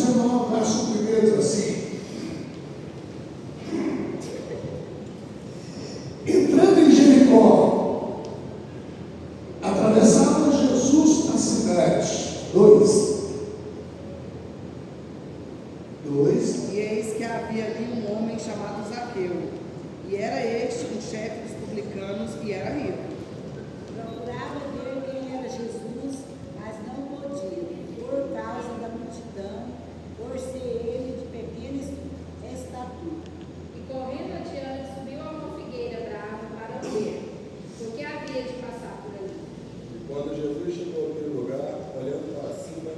19, verso 1 diz assim: entrando em Jericó, atravessava Jesus a cidade. 2. E eis que havia ali um homem chamado Zaqueu, e era este um chefe dos publicanos, e era rico. Procurava ver quem era Jesus, mas não podia, por causa da multidão, por ser ele de pequena estatura. E correndo adiante, subiu a uma figueira brava para ver, porque havia de passar por ali. E quando Jesus chegou àquele lugar, olhando para cima,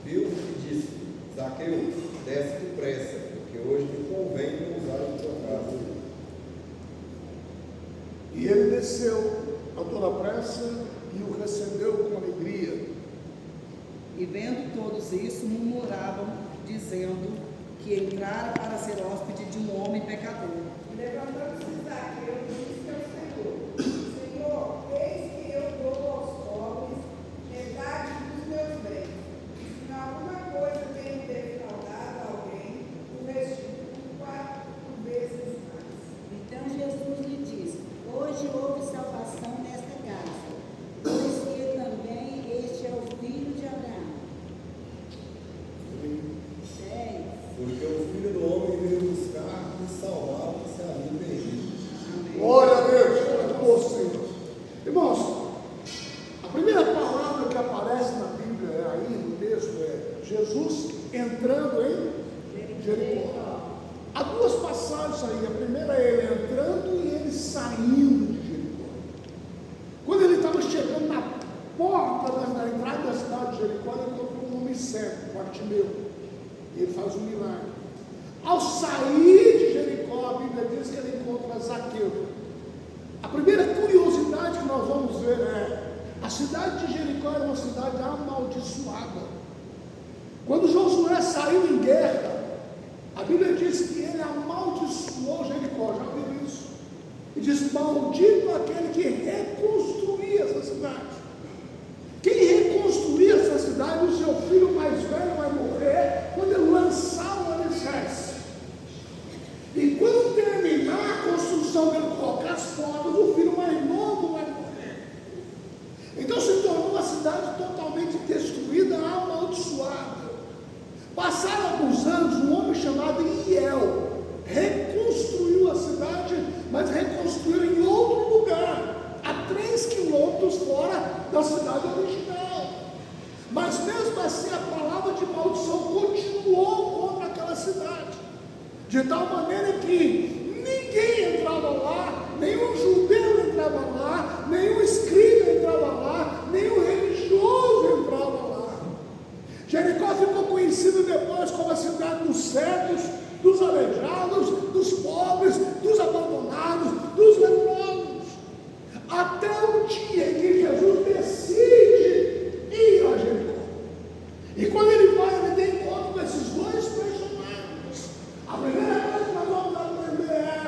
viu e disse: Zaqueu, desce depressa, porque hoje me convém pousar em tua casa. E ele desceu a toda pressa e o recebeu com alegria. E vendo todos isso, murmuravam, dizendo que entrara para ser hóspede de um homem pecador. E levantando-se Zaqueu, disse ao Senhor: Senhor, eis que eu dou aos pobres metade dos meus bens. E se em alguma coisa tenho defraudado alguém, o restituo 4 vezes mais. Então Jesus lhe disse: hoje houve salvação nesta casa, pois que também este é o filho de Abraão. 10. Porque o Filho do Homem veio buscar e salvar o que se havia perdido. Glória a Deus, glória a Deus, Senhor. Irmãos, a primeira palavra que aparece na Bíblia aí no texto é Jesus entrando em Jericó. Há duas passagens aí. A primeira é ele entrando e ele saindo de Jericó. Quando ele estava chegando na porta da entrada da cidade de Jericó, ele encontrou um homem cego, Bartimeu. E ele faz um milagre. Ao sair de Jericó, a Bíblia diz que ele encontra Zaqueu. A primeira curiosidade que nós vamos ver é: a cidade de Jericó era uma cidade amaldiçoada. Quando Josué saiu em guerra, a Bíblia diz que ele amaldiçoou Jericó. Já viu isso? E diz: maldito aquele que reconstruía essa cidade. Quem reconstruir essa cidade, o seu filho mais velho vai morrer quando ele lançar o alicerce. E quando terminar a construção dele, colocar as portas, o filho mais novo vai morrer. Então se tornou uma cidade totalmente destruída, amaldiçoada. Passaram alguns anos, um homem chamado Iel reconstruiu a cidade, mas reconstruiu em outro lugar, a 3 quilômetros fora da cidade original. Mas mesmo assim a palavra de maldição continuou contra aquela cidade, de tal maneira que ninguém entrava lá, nenhum judeu entrava lá, nenhum escriba entrava lá, nenhum religioso entrava lá. Jericó ficou conhecido depois como a cidade dos cegos, dos aleijados, dos pobres, dos abandonados, dos leprosos. Até o dia em que Jesus decide ir a Jericó. E quando ele vai, ele tem encontro com esses dois personagens. A primeira coisa que nós vamos aprender é: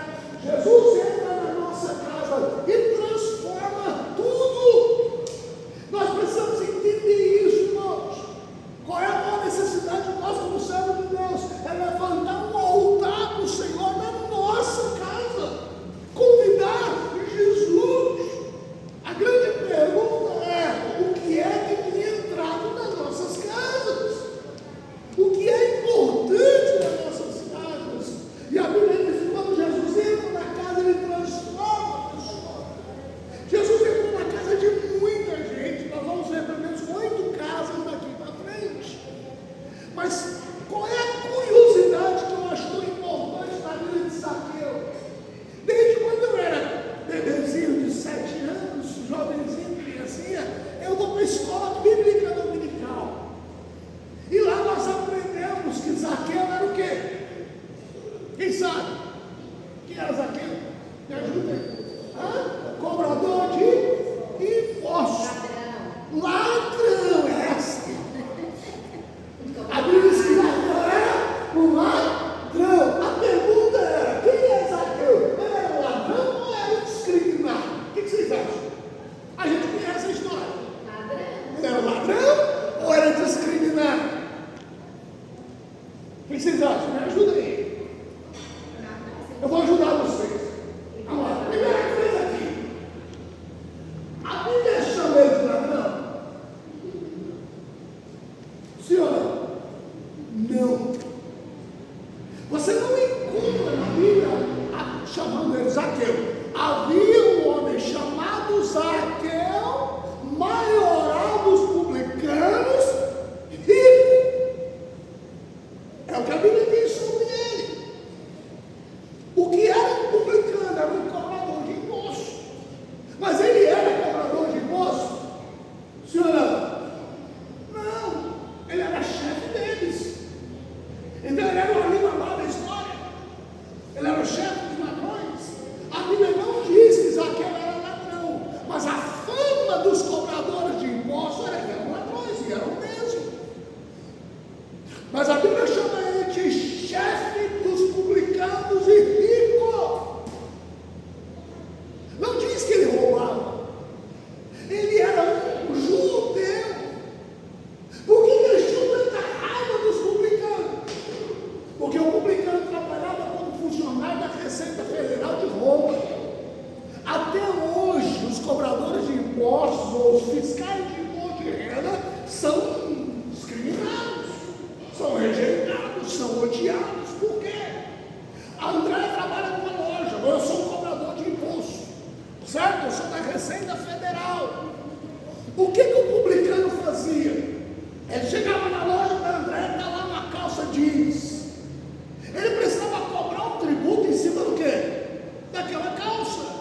Jesus entra na nossa casa e transforma tudo. Nós precisamos entender isso, irmãos. Qual é a maior necessidade de nós como servos de Deus? É levantar um altar para o Senhor na nossa casa. Convidar Jesus. A grande pergunta é: o que é que tem entrado nas nossas casas? que vocês acham? Me ajuda aí. Eu vou ajudar vocês. Vamos lá. Primeira coisa aqui. A Bíblia chama ele de ladrão? Sim ou não? Não. Você não encontra na Bíblia chamando ele Zaqueu. Havia um homem chamado Zaqueu, maioral dos publicanos, rico. É o que a Bíblia diz sobre ele. O que era um publicano? Era um cobrador de imposto. Mas ele era cobrador de imposto? Sim ou não? Não. Ele era chefe deles. Então ele era o Alibaba da história. Ele era o chefe dos ladrões. A Bíblia não diz que Zaqueu era ladrão, mas a fama dos cobradores de impostos era que eram ladrões, e eram mesmo. Mas a Bíblia chama ele de chefe dos publicanos e rico. Não diz que ele roubava. Ele era um judeu. Por que eles tinham tanta raiva dos publicanos? Porque o publicano trabalhava como funcionário da Receita Federal de Roma. Até hoje, os cobradores de impostos ou os fiscais de imposto de renda são discriminados, são rejeitados, são odiados. Por quê? A Andréia trabalha numa loja, eu sou um cobrador de imposto, certo? Eu sou da Receita Federal. O que o publicano fazia? Ele chegava na loja da Andréia, está lá uma calça jeans. Ele precisava cobrar um tributo em cima do quê? Daquela calça.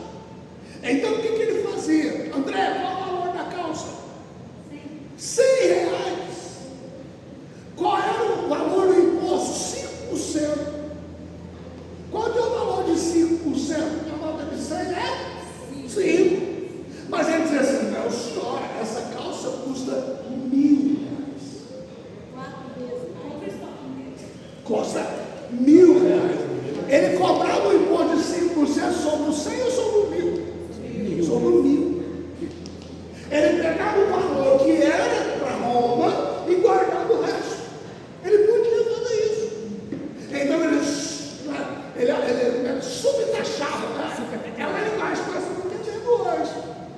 Então o que ele fazia? André, qual o valor da calça? R$100. Qual era o valor do imposto? 5%. Qual é o valor de 5%? A nota de 100 é 5. Mas ele dizia assim, não senhora, essa calça custa R$1.000. 4 vezes mais. Custa R$1.000. Ele cobrava o imposto de 5% sobre o 100 ou sobre o 1.000? Sobre o 1.000. Ele pegava o valor que era para Roma e guardava o resto. Ele podia fazer isso. Então ele subtaxava, né? É uma linguagem que nós estamos entendendo hoje.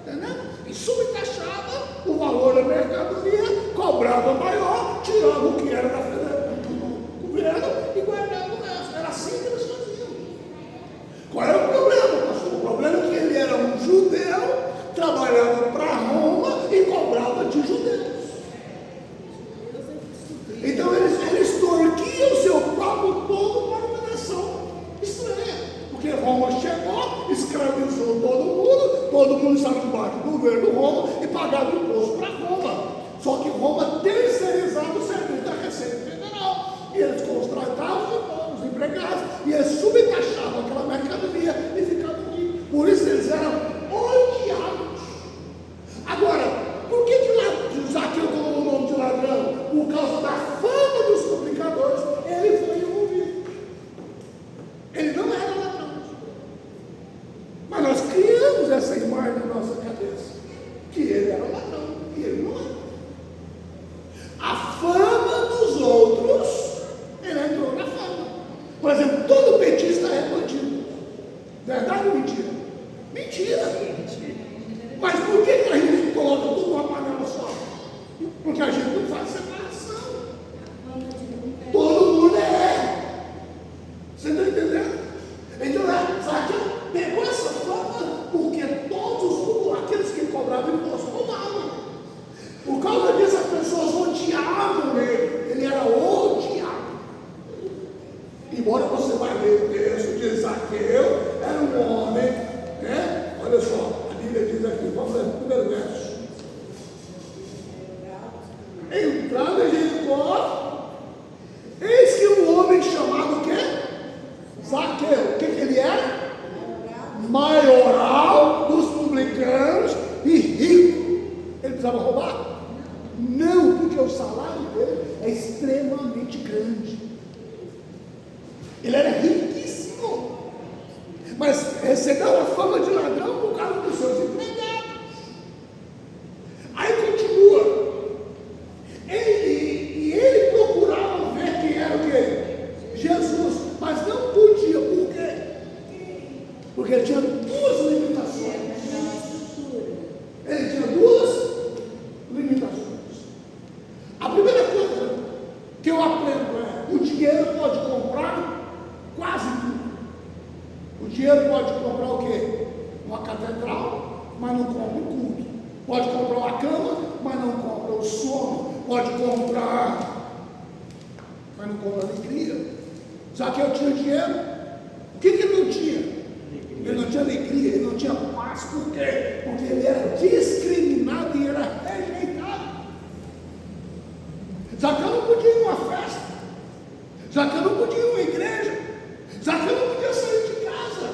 Entendeu? E subtaxava o valor da mercadoria, cobrava maior, tirava o que era do governo e guardava o resto. Era assim que eles faziam. Qual era o problema, pastor? O problema é que ele era um judeu, trabalhava para Roma e cobrava de judeus. Então ele extorquia o seu próprio povo para uma nação estranha. Porque Roma chegou, escravizou todo mundo estava debaixo do governo de Roma e pagava imposto para Roma. Só que Roma terceirizava o serviço da Receita Federal. E eles contratavam os empregados e eles subtaxavam aquela mercadoria e ficavam ricos. Por isso eles eram odiados. Agora, por que Zaqueu colocou o nome de ladrão? Por causa da fama dos publicadores, ele foi envolvido. Ele não era ladrão. Mas nós criamos essa imagem na nossa cabeça, que ele era ladrão, e ele não era. A fama dos outros, ele entrou na fama. Por exemplo, todo petista é bandido. Verdade ou mentira? Mentira. Mas por que a gente coloca tudo numa panela só? Porque a gente não faz separação. Todo mundo é. Você está entendendo? Então, Zaqueu pegou essa fama porque todos aqueles que cobravam imposto roubavam. Por causa disso, as pessoas odiavam ele. Ele era odiado. Embora você vai ler o texto de Zaqueu, era um homem, né? Olha só, a Bíblia diz aqui, vamos ler o primeiro verso. Entrando em Jericó, eis que um homem chamado o quê? Zaqueu. O que ele era? Maioral dos publicanos e rico. Ele precisava roubar? Não, porque o salário dele é extremamente grande. Ele era riquíssimo, mas recebeu a fama de ladrão por causa dos seus empregados. Aí continua. Ele procurava ver quem era o quê? dinheiro pode comprar quase tudo. O dinheiro pode comprar o quê? Uma catedral, mas não compra o culto. Pode comprar uma cama, mas não compra o sono. Pode comprar, mas não compra alegria. Zaqueu tinha dinheiro. O que ele não tinha? Ele não tinha alegria, ele não tinha paz. Por quê? Porque ele era discriminado e era rejeitado. Zaqueu não podia ir numa festa. Zaqueu não podia ir numa igreja. Zaqueu não podia sair de casa.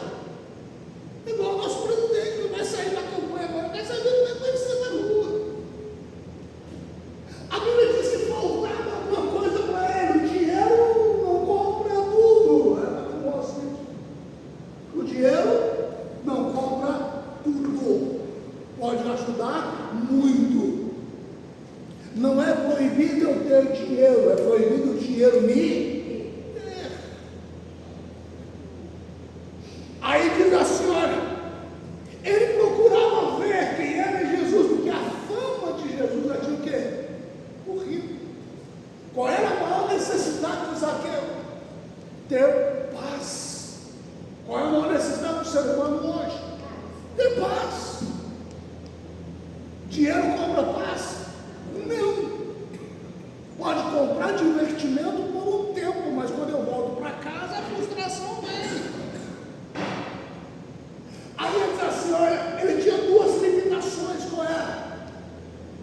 Igual o nosso presidente, não vai sair da campanha agora, vai sair da rua. A Bíblia diz que faltava alguma coisa para ele. O dinheiro não compra tudo. O dinheiro não compra tudo. Pode ajudar muito. Não é proibido eu ter dinheiro, é proibido o dinheiro me ter. Aí diz assim, olha, ele procurava ver quem era Jesus, porque a fama de Jesus era de o quê? O rico. Qual era a maior necessidade de Zaqueu? Ter paz. Qual é a maior necessidade do ser humano hoje? Ter paz. Dinheiro compra paz? Não. Pode comprar divertimento por um tempo, mas quando eu volto para casa, a frustração vem. Aí ele diz assim, olha, ele tinha duas limitações, qual era?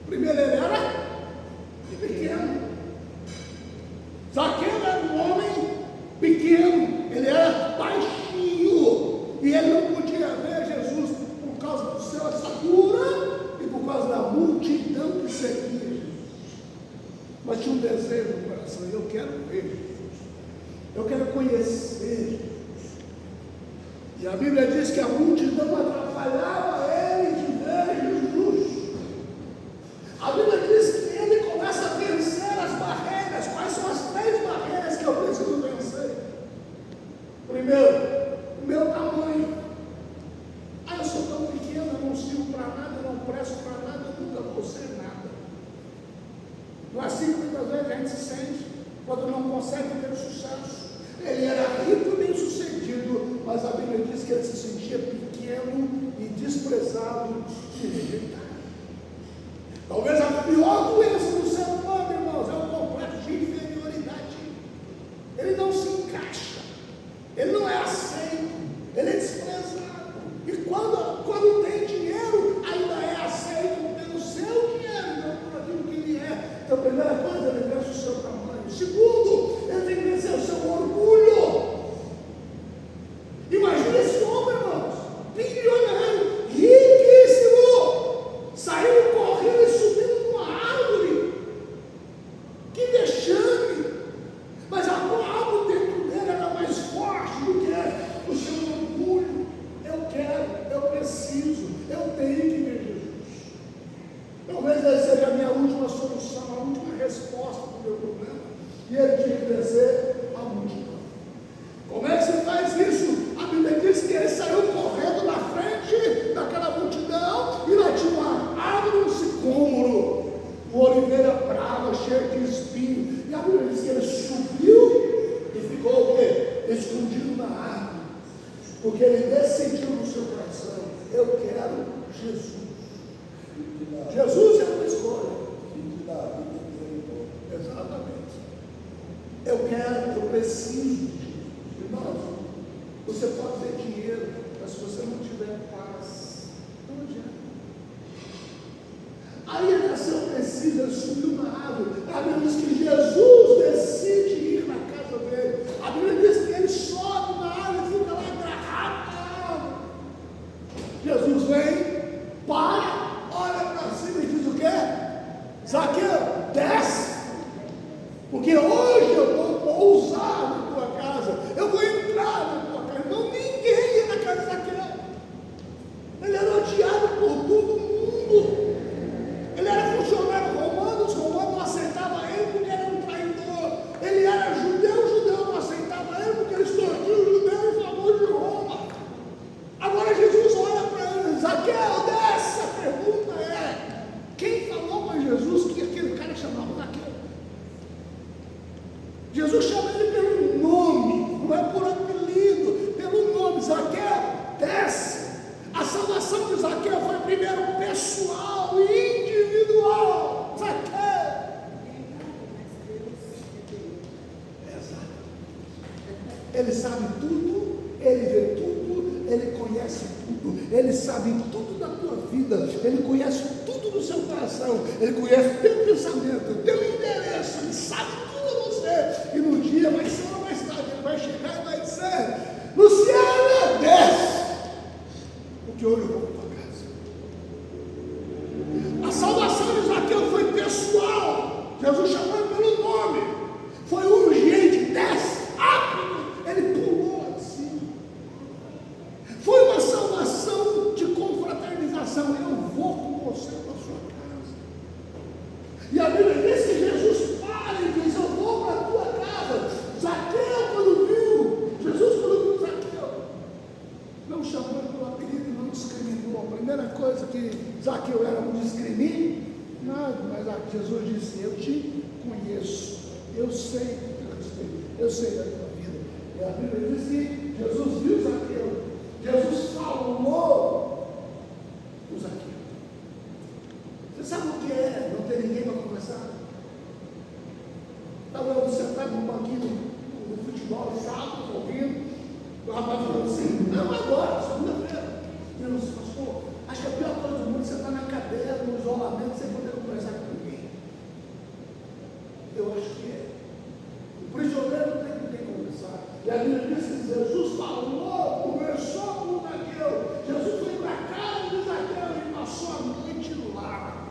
Primeiro, ele era pequeno. Zaqueu era um homem pequeno, ele era baixinho, e ele não podia ver Jesus por causa do seu estatura e por causa da multidão que seguia Jesus. Mas tinha um desejo no coração, eu quero ver Jesus, eu quero conhecer Jesus. E a Bíblia diz que a multidão atrapalhava ele de ver Jesus. A Bíblia diz que ele começa a vencer as barreiras. Quais são as 3 barreiras que eu preciso vencer? Primeiro, o meu tamanho. Eu sou tão pequeno, eu não sirvo para nada, eu não presto para nada, eu nunca vou ser nada. No assim, muitas vezes a gente se sente quando não consegue ter sucesso. Ele era rico e bem sucedido, mas a Bíblia diz que ele se sentia pequeno e desprezado e rejeitado. Talvez a pior doença do ser humano, irmãos, é o complexo de inferioridade. Ele não se encaixa, ele não é aceito, ele é desprezado. E quando tem dinheiro, ainda é aceito pelo seu dinheiro, não por aquilo que ele é. Então, a primeira coisa, ele vence o seu tamanho. Segundo, ele tem que vencer o seu orgulho. Imagina esse homem, irmãos, bilionário, riquíssimo, saindo correndo e subindo numa árvore. Que vexame! Mas algo dentro dele era mais forte do que o seu orgulho. Eu quero, eu preciso, eu tenho que ver Jesus. Talvez essa seja a minha última solução, a última resposta para o meu problema. E ele tinha que vencer a multidão. Como é que você faz isso? A Bíblia diz que ele saiu correndo na frente daquela multidão e lá tinha uma árvore, um sicômoro, uma oliveira brava, cheia de espinho. E a Bíblia diz que ele subiu e ficou o quê? Escondido na árvore. Porque ele decidiu no seu coração, eu quero Jesus. Jesus é uma escolha. Exatamente. Eu quero, eu preciso de Jesus. Irmãos, você pode ter dinheiro, mas se você não tiver paz, não adianta. Aí ele nasceu, precisa, ele subiu na árvore. A Bíblia diz que Jesus decide ir na casa dele. A Bíblia diz que ele sobe na árvore e fica lá agarrado na árvore. Jesus vem, para, olha para cima e diz o quê? Zaqueu, desce. Porque hoje eu vou pousar na tua casa, eu vou entrar na tua casa. Não, ninguém ia na casa de Zaqueu. Ele era odiado por todo mundo. Ele era funcionário romano, os romanos não aceitavam ele porque era um traidor. Ele era judeu, o judeu não aceitava ele porque ele extorquiu o judeu em favor de Roma. Agora Jesus olha para ele, Zaqueu, desce. A pergunta é, quem falou para Jesus que aquele cara chamava Zaqueu? Jesus chama ele Ele sabe tudo, Ele vê tudo, Ele conhece tudo, Ele sabe tudo da tua vida, Ele conhece tudo do seu coração, Ele conhece o teu pensamento, o teu endereço, Ele sabe tudo de você. E no dia, mais cedo ou mais tarde, Ele vai chegar e vai dizer: Luciana, desce, porque hoje eu vou para tua casa. A salvação de Zaqueu foi pessoal. Jesus chamou ele pelo nome. Foi urgente, desce, rápido. Ele pulou de cima. Foi uma salvação de confraternização. Eu vou com você para a sua casa. E a Bíblia diz que Jesus para e diz: eu vou para a tua casa. Zaqueu, quando viu, Jesus, quando viu Zaqueu, não chamou ele pelo apelido, não discriminou. A primeira coisa que Zaqueu era um discrimínio, nada, mas Jesus disse: eu te conheço, eu sei da tua vida. E a Bíblia diz que Jesus viu Zaqueu, Jesus falou com Zaqueu. Você sabe o que é não ter ninguém para conversar? Estava eu sentado num banquinho no futebol, sábado, ouvindo, o rapaz falou assim: não, agora, segunda-feira. Eu não sei, pastor, acho que a pior coisa do mundo é você estar na cadeira, no isolamento, sem poder conversar com ninguém. Eu acho que é. O prisioneiro não tem com quem conversar. E a Bíblia diz que Jesus falou, conversou com Zaqueu. Jesus foi para a casa de Zaqueu e passou a noite lá.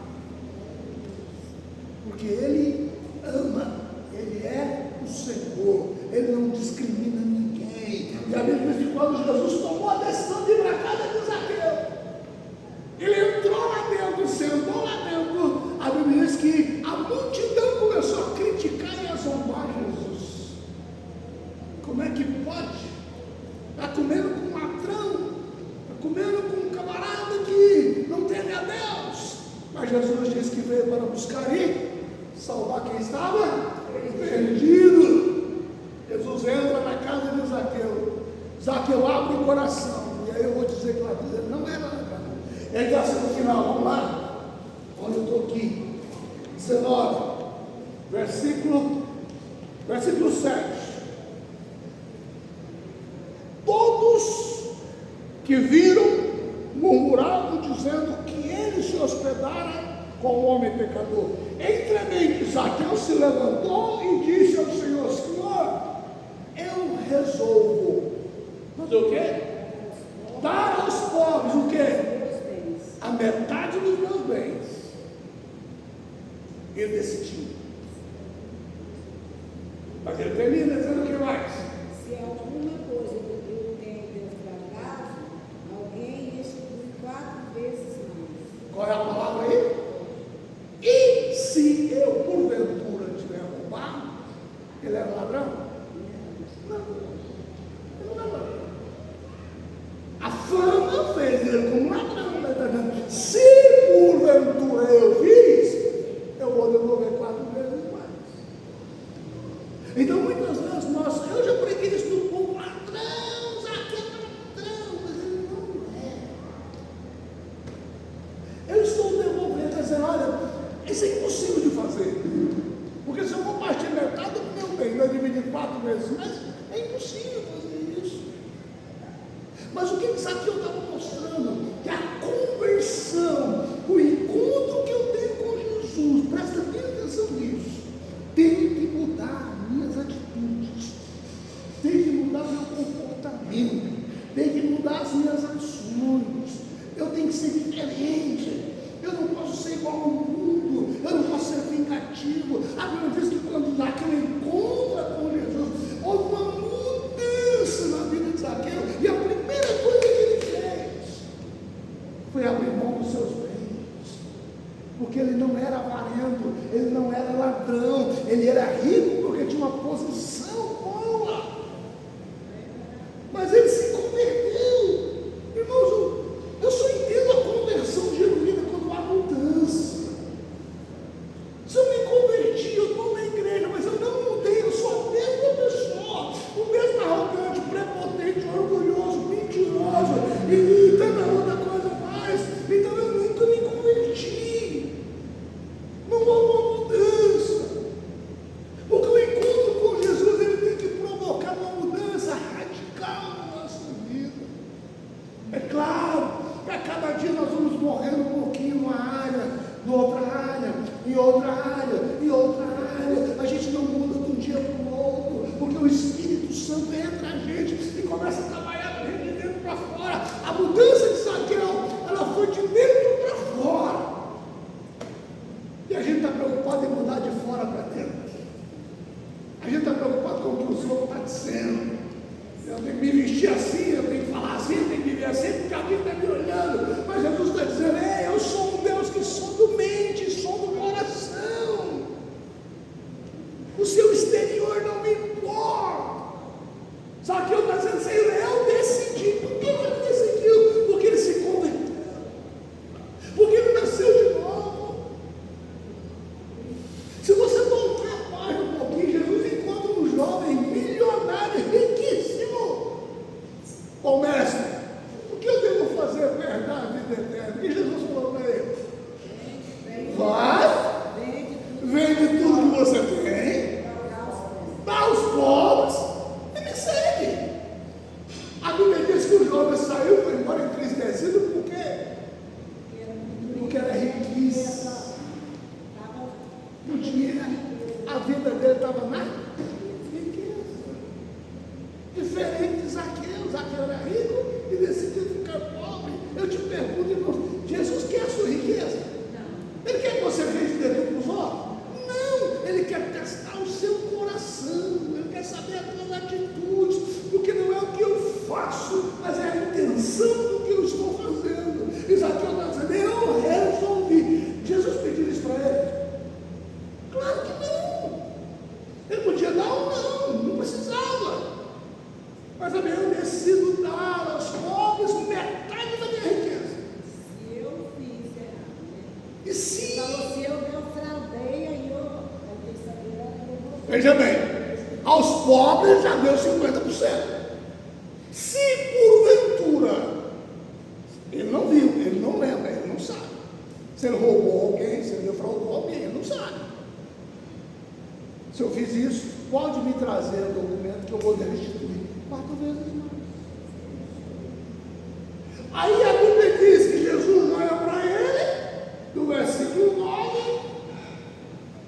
Porque Ele ama, Ele é o Senhor, Ele não discrimina ninguém. E a Bíblia diz que quando Jesus tomou a decisão de ir para a casa de Zaqueu, ele entrou lá dentro, sentou lá dentro. A Bíblia diz que a multidão começou a criticar e a zombar Jesus. Como é que pode? Está comendo com um ladrão, está comendo com um camarada que não teme a Deus. Mas Jesus disse que veio para buscar e salvar quem estava perdido. Jesus entra na casa de Zaqueu. Zaqueu abre o coração. E aí eu vou dizer que lá dentro não era ladrão. Ele diz assim no final, vamos lá, onde eu estou aqui, 19, versículo 7. Todos que viram murmuravam, dizendo que ele se hospedara com o homem pecador. Entremente, Zaqueu se levantou e disse ao Senhor: Senhor, eu resolvo fazer o quê? Dar aos pobres o quê? A metade dos meus bens. Ele decidiu. Mas ele termina dizendo o que mais? Se alguma coisa do que eu tenho defraudado, alguém restitui 4 vezes mais. Qual é a palavra aí? E se eu, porventura, tiver roubado, ele era ladrão? Não, ele não era ladrão. A fama fez ele como ladrão. Se porventura eu fiz, eu vou devolver 4 vezes mais. Então muitas vezes eu já preguei isso do povo: ladrão, Zaqueu é ladrão, mas ele não é. Eu estou devolvendo, dizendo: olha, isso é impossível de fazer, porque se eu vou partir metade do meu bem, eu dividir 4 vezes mais, é impossível fazer isso. Mas o que Zaqueu estava mostrando? Que a conversão, o encontro que eu tenho com Jesus, presta bem atenção nisso, tem que mudar minhas atitudes, tem que mudar meu comportamento, tem que mudar as minhas ações, eu tenho que ser diferente, eu não posso ser igual ao mundo, eu não posso ser vingativo. A Bíblia diz que quando Zaqueu encontra com Jesus, houve uma mudança na vida de Zaqueu, e a primeira coisa que ele fez foi abrir mão dos seus bens, porque ele não era avarento, ele não era ladrão, ele era rico porque tinha uma posição boa, mas ele se converteu. Irmãos, eu só entendo a conversão genuína quando há mudança. Se eu me converti, eu estou na igreja, mas eu não mudei, eu sou a mesma pessoa, o mesmo arrogante, prepotente, orgulhoso, mentiroso e tanta outra coisa mais. Então eu nunca me converti. Não houve uma mudança. povo está dizendo. Eu tenho que me vestir assim, eu tenho que falar assim, eu tenho que viver assim, porque alguém está me olhando. Mas Jesus está dizendo, eu sou um Deus que sou do mente, sou do coração. O seu exterior não me importa. Zaqueu está dizendo, Senhor, eu decidi. Por que ele decidiu? Porque ele se converteu. Porque ele nasceu de novo. Se você voltar a página um pouquinho, Jesus encontra um jovem milionário, riquíssimo. Ô mestre, o que eu devo fazer para herdar a vida eterna? E Jesus falou para ele: vai, vende tudo que você tem, dá aos pobres e me segue. A Bíblia diz que o jovem saiu, foi embora entristecido, porque era riquíssimo. O dinheiro, a vida dele estava na riqueza. Diferente de Zaqueu. Zaqueu era rico e decidiu ficar pobre. Eu te pergunto, irmão, Jesus quer a sua riqueza? Ele quer que você veja tudo para os outros? Não, ele quer testar o seu coração, ele quer saber as tuas atitudes, porque não é o que eu faço, mas é a intenção do que eu estou fazendo. E Zaqueu está dizendo, eu resolvi. Jesus pediu isso para ele? Claro que não. Ele podia dar ou não precisava. Mas também eu decido dar aos pobres metade da minha riqueza. Se eu fiz errado, né? E se... Falou, se eu defraudei, aí eu tenho que saber. Veja bem, aos pobres já deu 50%. Se porventura ele não viu, ele não lembra, ele não sabe. Se ele roubou alguém, se ele defraudou alguém, ele não sabe. Se eu fiz isso, pode me trazer o documento que eu vou restituir 4 vezes mais. Aí a Bíblia diz que Jesus olha para ele, no versículo 9,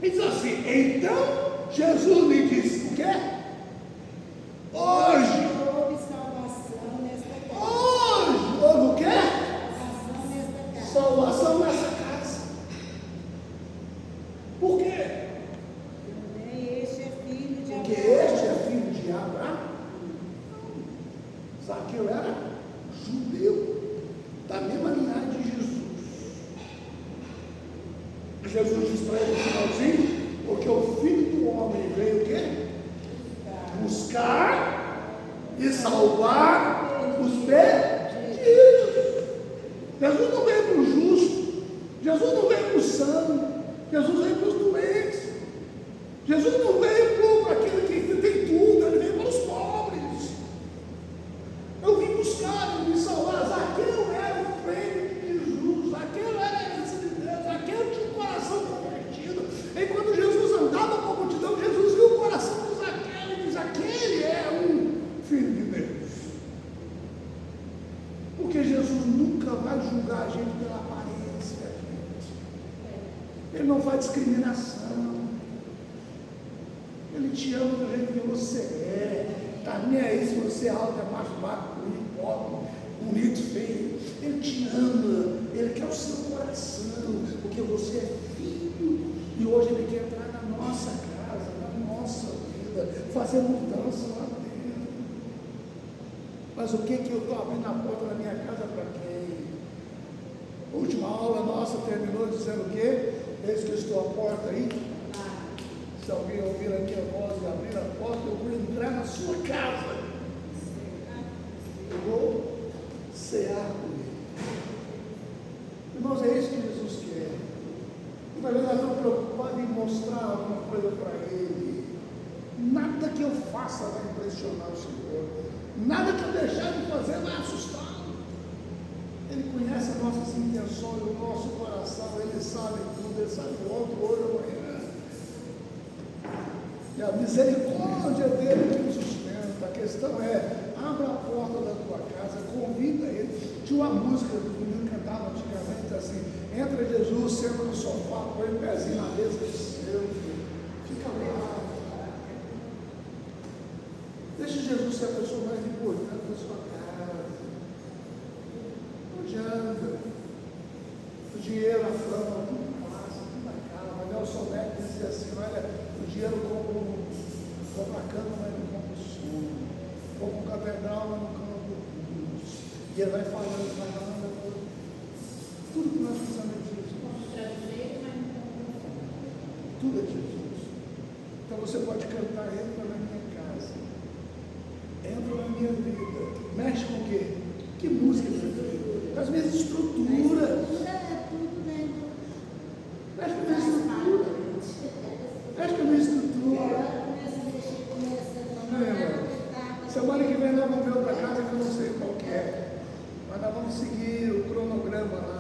e diz assim: então Jesus lhe disse, o quê? Hoje. Houve salvação nesta casa. Hoje. Houve o quê? Salvação nesta casa. Salvação nessa casa. Por quê? Também este é filho de Porque Abraão. este é filho de Abraão. Zaqueu era judeu, da mesma linhagem de Jesus. Jesus diz para ele no finalzinho, porque o Filho do Homem veio o quê? Buscar e salvar os perdidos. Jesus não veio para o justo, Jesus não veio para o santo, Jesus veio para os doentes. Jesus não veio para aquele que tem tudo, ele veio para os pobres. Eu vim buscar, eu vim salvar. Zaqueu era o prêmio de Jesus, Zaqueu era a herança de Deus, Zaqueu tinha um coração convertido. E quando Jesus andava com a multidão, Jesus viu o coração de Zaqueu e diz: aquele é um filho de Deus. Porque Jesus nunca vai julgar a gente pela aparência, gente. Ele não faz discriminação. Ele te ama do jeito que você é. Está nem aí se você é alto, é macho, bonito, pobre, bonito, feio. Ele te ama. Ele quer o seu coração. Porque você é filho. E hoje ele quer entrar na nossa casa, na nossa vida, fazer mudança lá dentro. Mas o que eu estou abrindo a porta da minha casa para quem? A última aula nossa terminou dizendo o quê? Eis que eu estou à porta aí. Se alguém ouvir a minha voz e abrir a porta, eu vou entrar na sua casa. Eu vou cear com ele. Irmãos, é isso que Jesus quer. E talvez nós estamos preocupados em mostrar alguma coisa para ele. Nada que eu faça vai impressionar o Senhor. Nada que eu deixar de fazer vai assustá-lo. Ele conhece as nossas intenções, o nosso coração, ele sabe tudo, ele sabe o ontem, hoje, amanhã. E a misericórdia dele que nos sustenta. A questão é, abra a porta da tua casa, convida ele. Tinha uma música que o menino cantava antigamente assim: entra Jesus, senta no sofá, põe o pezinho na mesa do seu, fica lá. Deixa Jesus ser a pessoa mais importante da sua casa. Não adianta. O dinheiro, a fama, tudo passa, tudo acaba. Nelson Neto dizia assim: olha, o dinheiro compra Vou para a cama, mas não compro sono. Vou para o catedral, mas não compro blues. E ele vai falando, tudo que nós precisamos é de Jesus. Tudo é de Jesus. Então você pode cantar, entra na minha casa, entra na minha vida. Mexe com o quê? Que música que você fez? Com as minhas estruturas. Mexe com a minha estrutura. Mexe com a minha estrutura. Não, irmão. Semana que vem nós vamos ver outra casa que eu não sei qual que é. Mas nós vamos seguir o cronograma lá.